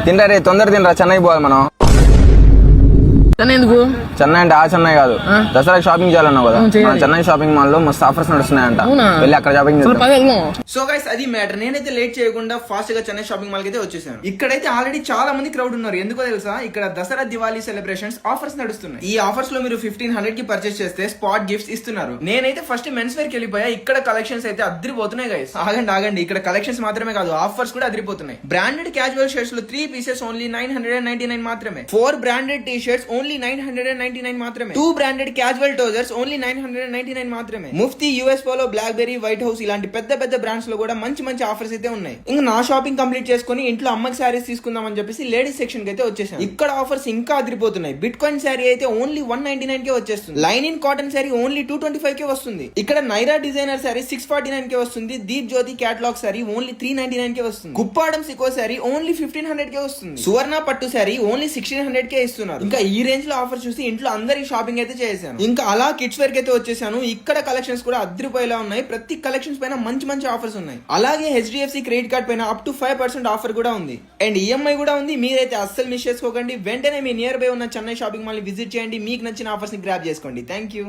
తింటా రే, తొందర తినరా, చెన్నైకి పోవాలి మనం. చెన్నై ఎందుకు? చెన్నై అంటే ఆ చెన్నై కాదు, దసరా షాపింగ్ చేయాలన్నావు కదా, మన చెన్నై షాపింగ్ మాల్ లో మస్తు ఆఫర్స్ నడుస్తున్నాయంట, వెళ్ళి అక్కడ షాపింగ్ చేద్దాం. సో గైస్ అది మ్యాటర్. నేనైతే లేట్ చేయకుండా ఫాస్ట్ గా చెన్నై షాపింగ్ మాల్ కి అయితే వచ్చేసాను. ఇక్కడైతే ఆల్రెడీ చాలా మంది క్రౌడ్ ఉన్నారు. ఎందుకో తెలుసా, ఇక్కడ దసరా దివాళీ సెలబ్రేషన్స్ ఆఫర్స్ నడుస్తున్నాయి. ఈ ఆఫర్స్ లో మీరు 1500 కి పర్చేస్ చేస్తే స్పాట్ గిఫ్ట్స్ ఇస్తున్నారు. నేనైతే ఫస్ట్ మెన్స్ వేర్ కి వెళ్ళిపోయా. ఇక్కడ కలెక్షన్స్ అయితే అదిరిపోతున్నాయి గైస్. ఆగండి, ఇక్కడ కలెక్షన్స్ మాత్రమే కాదు, ఆఫర్స్ కూడా అదిరిపోతున్నాయి. బ్రాండెడ్ క్యాజువల్ షర్ట్స్ లో 3 పీసెస్ ఓన్లీ 999 మాత్రమే. 4 బ్రాండెడ్ టీ షర్ట్స్ ఓన్లీ 999 మాత్రమే. 2 బ్రాండెడ్ క్యాజువల్ ట్రౌజర్స్ ఓన్లీ 999 మాత్రమే. Mufti, US Polo, Blackberry, White House ఇలాంటి పెద్ద బ్రాండ్స్ లో కూడా మంచి ఆఫర్స్ అయితే ఉన్నాయి. ఇంకా నా షాపింగ్ కంప్లీట్ చేసుకుని ఇంట్లో అమ్మకి శారీస్ తీసుకుందాం అని చెప్పేసి లేడీస్ సెక్షన్ కి అయితే వచ్చేసాను. ఇక్కడ ఆఫర్స్ ఇంకా అదిరిపోతున్నాయి. బిట్ కాయిన్ శారీ అయితే ఓన్లీ 199 కే వచ్చేస్తుంది. లైనిన్ కాటన్ శారీ ఓన్లీ 225 కే వస్తుంది. ఇక్కడ నైరా డిజైనర్ శారీ 649 కే వస్తుంది. దీప్ జ్యోతి క్యాటలాగ్ శారీ ఓన్లీ 399 కే వస్తుంది. కుప్పాడం సికో శారీ ఓన్లీ 1500 కే వస్తుంది. సువర్ణ పట్టు శారీ ఓన్లీ 1600 కే ఇస్తున్నారు. ఇంకా ఈ రేంజ్ లో ఆఫర్ చూసి ఇంట్లో అందరికి షాపింగ్ అయితే చేశాను. ఇంకా అలా కిడ్స్ వేర్ కి అయితే వచ్చేసాను. ఇక్కడ కలెక్షన్స్ కూడా అదిరిపోయేలా ఉన్నాయి. ప్రతి కలెక్షన్స్ పైన మంచి ఆఫర్స్ ఉన్నాయి. అలాగే HDFC క్రెడిట్ కార్డ్ పైన అప్ టు 5% ఆఫర్ కూడా ఉంది. అండ్ EMI కూడా ఉంది. మీరైతే అస్సలు మిస్ చేసుకోకండి. వెంటనే మీ నియర్ బై ఉన్న చెన్నై షాపింగ్ మాల్ ని విజిట్ చేయండి. మీకు నచ్చిన ఆఫర్స్ ని గ్రాబ్ చేసుకోండి. Thank you.